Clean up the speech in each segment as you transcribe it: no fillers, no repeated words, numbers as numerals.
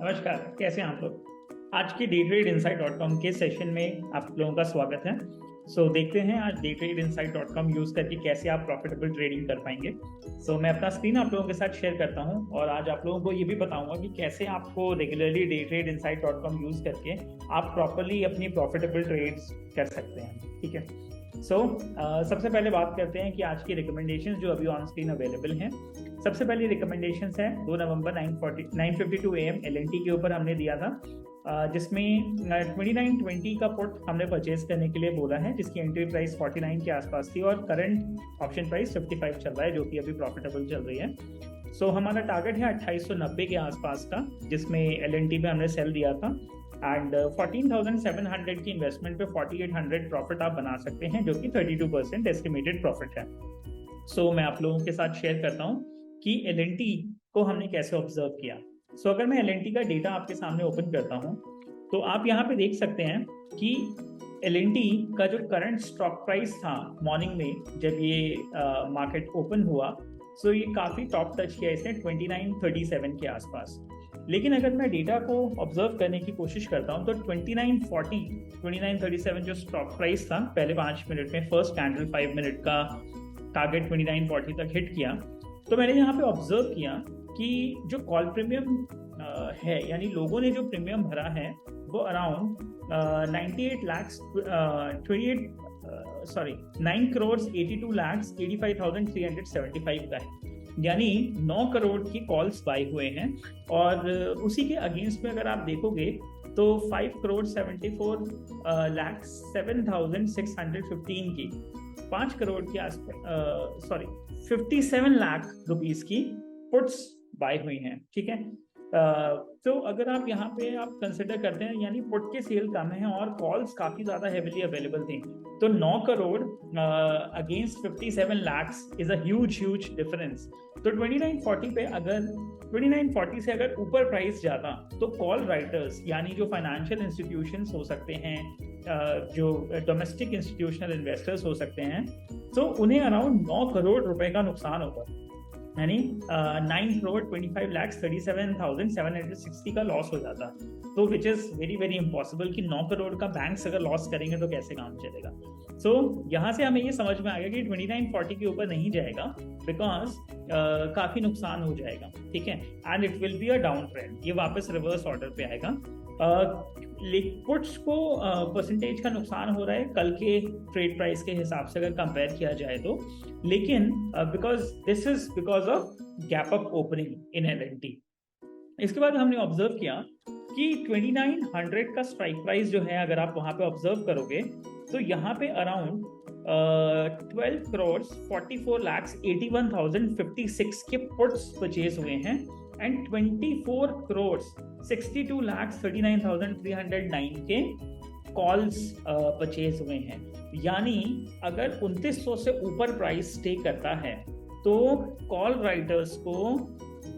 नमस्कार, कैसे हैं आप लोग। आज की daytradeinsight.com के सेशन में आप लोगों का स्वागत है। देखते हैं आज daytradeinsight.com यूज करके कैसे आप प्रॉफिटेबल ट्रेडिंग कर पाएंगे। मैं अपना स्क्रीन आप लोगों के साथ शेयर करता हूं और आज आप लोगों को ये भी बताऊंगा कि कैसे आपको रेगुलरली daytradeinsight.com यूज करके आप प्रॉपरली अपनी प्रॉफिटेबल ट्रेड्स कर सकते हैं। ठीक है। सबसे पहले बात करते हैं कि आज की रिकमेंडेशंस जो अभी ऑन स्क्रीन अवेलेबल हैं। सबसे पहली रिकमेंडेशंस है 2 नवंबर 9:52 AM LNT के ऊपर हमने दिया था, जिसमें 2920 का पुट हमने परचेज करने के लिए बोला है, जिसकी एंट्री प्राइस 49 के आसपास थी और करंट ऑप्शन प्राइस 55 चल रहा है, जो कि अभी प्रॉफिटेबल चल रही है। हमारा टारगेट है 2890 के आसपास का, जिसमें LNT में हमने सेल दिया था एंड 14,700 की इन्वेस्टमेंट पे 4800 प्रॉफिट आप बना सकते हैं, जो कि 32% एस्टिमेटेड प्रॉफिट है। मैं आप लोगों के साथ शेयर करता हूँ कि LNT को हमने कैसे ऑब्जर्व किया। अगर मैं LNT का डेटा आपके सामने ओपन करता हूँ तो आप यहाँ पे देख सकते हैं कि LNT का जो करंट स्टॉक प्राइस था मॉर्निंग में जब ये मार्केट ओपन हुआ, ये काफ़ी टॉप टच किया इसने 2937 के आसपास। लेकिन अगर मैं डेटा को ऑब्जर्व करने की कोशिश करता हूँ तो 2937 जो स्टॉक प्राइस था पहले 5 मिनट में, फर्स्ट कैंडल 5 मिनट का टारगेट 2940 तक हिट किया। तो मैंने यहाँ पे ऑब्जर्व किया कि जो कॉल प्रीमियम है, यानी लोगों ने जो प्रीमियम भरा है वो अराउंड 9 करोड़ 82 लाख 85,375 का है, यानी 9 करोड़ की कॉल्स बाय हुए हैं। और उसी के अगेंस्ट में अगर आप देखोगे तो 5 करोड़ 74 लाख 7,615 की 5 करोड़ के आसपास 57 लाख रुपीस की पुट्स बाय हुई हैं। ठीक है। तो अगर आप यहाँ पे आप कंसिडर करते हैं, यानी पुट के सेल कम है और कॉल्स काफी ज्यादा हेविली अवेलेबल थी, तो 9 crore against 57 lakhs is a huge difference. तो 2940 पे अगर 2940 से अगर ऊपर प्राइस जाता तो कॉल राइटर्स, यानी जो फाइनेंशियल इंस्टीट्यूशंस हो सकते हैं, जो डोमेस्टिक इंस्टीट्यूशनल इन्वेस्टर्स हो सकते हैं, तो उन्हें अराउंड 9 करोड़ रुपए का नुकसान होगा, यानी 9 करोड़ 25 लाख 37,760 का लॉस हो जाता। तो विच इज वेरी इम्पॉसिबल कि 9 करोड़ का बैंक्स अगर लॉस करेंगे तो कैसे काम चलेगा। यहाँ से हमें ये समझ में आ गया कि 2940 के ऊपर नहीं जाएगा, बिकॉज काफी नुकसान हो जाएगा। ठीक है। And it will be a down trend, ये वापस रिवर्स ऑर्डर पे आएगा। पुट्स को परसेंटेज का नुकसान हो रहा है कल के ट्रेड प्राइस के हिसाब से अगर कंपेयर किया जाए तो, लेकिन this is because of gap up opening in LNT। इसके बाद हमने ऑब्जर्व किया कि 2900 का स्ट्राइक प्राइस जो है, अगर आप वहां पे ऑब्जर्व करोगे तो यहाँ पे अराउंड 12 करोड़ 44 लाख 81,056 के पुट्स परचेज हुए हैं एंड 24 करोड़ 62 लाख 39,309 के कॉल्स परचेज हुए हैं। यानी अगर 2900 से ऊपर प्राइस स्टे करता है तो कॉल राइटर्स को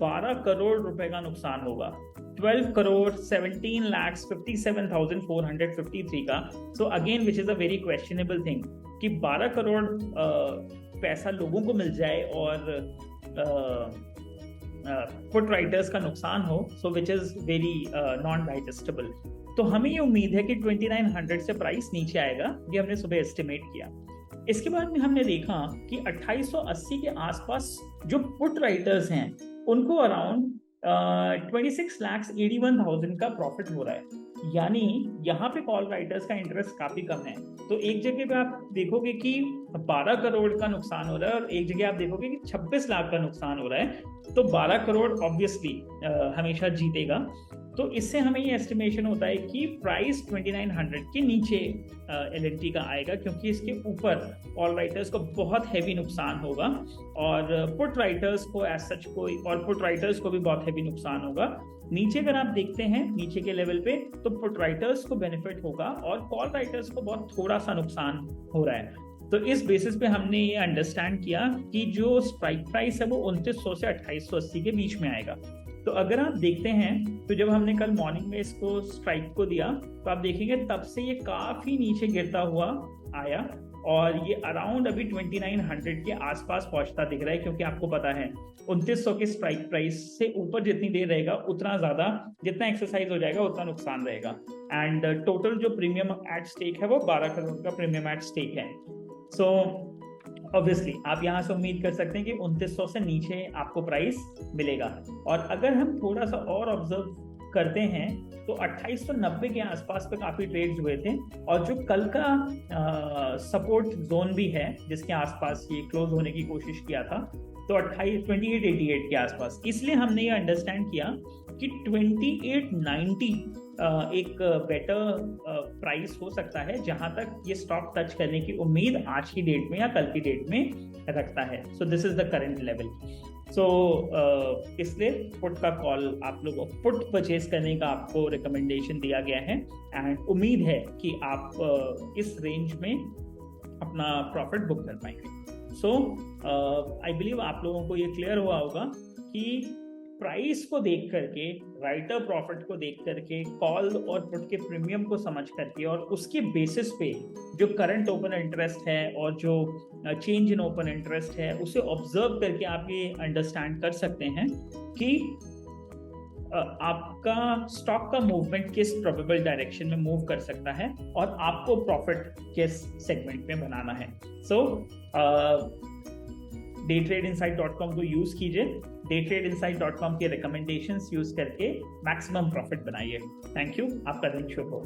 12 करोड़ रुपए का नुकसान होगा, 12 करोड़ 17 लाख 57,453 का। Again which is a very questionable thing कि 12 करोड़ पैसा लोगों को मिल जाए और पुट राइटर्स का नुकसान हो, which is very non digestible. तो हमें ये उम्मीद है कि 2900 से प्राइस नीचे आएगा, ये हमने सुबह एस्टिमेट किया। इसके बाद में हमने देखा कि 2880 के आसपास जो पुट राइटर्स हैं उनको अराउंड 26 लाख 81,000 का प्रॉफिट हो रहा है, यानी यहाँ पे कॉल राइटर्स का इंटरेस्ट काफी कम है। तो एक जगह पे आप देखोगे कि 12 करोड़ का नुकसान हो रहा है और एक जगह आप देखोगे कि 26 लाख का नुकसान हो रहा है। तो 12 करोड़ ऑब्वियसली हमेशा जीतेगा। तो इससे हमें ये एस्टिमेशन होता है कि प्राइस 2900 के नीचे LNT का आएगा, क्योंकि इसके ऊपर कॉल राइटर्स को बहुत हैवी नुकसान होगा और पुट राइटर्स को एज सच कोई, और पुट राइटर्स को भी बहुत हैवी नुकसान होगा। नीचे अगर आप देखते हैं नीचे के लेवल पे, तो पुट राइटर्स को बेनिफिट होगा और कॉल राइटर्स को बहुत थोड़ा सा नुकसान हो रहा है। तो इस बेसिस पे हमने ये अंडरस्टैंड किया कि जो स्ट्राइक प्राइस है वो 2900 से 2880 के बीच में आएगा। तो अगर आप देखते हैं तो जब हमने कल मॉर्निंग में इसको स्ट्राइक को दिया तो आप देखेंगे तब से ये काफी नीचे गिरता हुआ आया और ये अराउंड अभी 2900 के आसपास पहुंचता दिख रहा है, क्योंकि आपको पता है 2900 के स्ट्राइक प्राइस से ऊपर जितनी देर रहेगा उतना ज्यादा, जितना एक्सरसाइज हो जाएगा उतना नुकसान रहेगा। एंड टोटल जो प्रीमियम एट स्टेक है वो 12 करोड़ का प्रीमियम एट स्टेक है। सो ऑब्वियसली आप यहाँ से उम्मीद कर सकते हैं कि 2900 से नीचे आपको प्राइस मिलेगा। और अगर हम थोड़ा सा और ऑब्जर्व करते हैं तो 2890 के आसपास पे काफी ट्रेड्स हुए थे, और जो कल का सपोर्ट जोन भी है जिसके आसपास ये क्लोज होने की कोशिश किया था, तो 2888 के आसपास। इसलिए हमने ये अंडरस्टैंड किया कि 2890 एक बेटर प्राइस हो सकता है जहां तक ये स्टॉक टच करने की उम्मीद आज की डेट में या कल की डेट में रखता है। So this is the current level. So इसलिए पुट का कॉल आप लोगों को पुट परचेज करने का आपको रिकमेंडेशन दिया गया है, एंड उम्मीद है कि आप इस रेंज में अपना प्रॉफिट बुक कर पाएंगे। सो आई बिलीव आप लोगों को ये क्लियर हुआ होगा कि प्राइस को देख करके, राइटर प्रॉफिट को देख करके, कॉल और पुट के प्रीमियम को समझ करके, और उसके बेसिस पे जो करंट ओपन इंटरेस्ट है और जो चेंज इन ओपन इंटरेस्ट है उसे ऑब्जर्व करके आप ये अंडरस्टैंड कर सकते हैं कि आपका स्टॉक का मूवमेंट किस प्रोबेबल डायरेक्शन में मूव कर सकता है और आपको प्रॉफिट किस सेगमेंट में बनाना है। सो daytradeinsight.com को यूज कीजिए, daytradeinsight.com के रिकमेंडेशंस यूज करके मैक्सिमम प्रॉफिट बनाइए। थैंक यू, आपका दिन शुभ हो।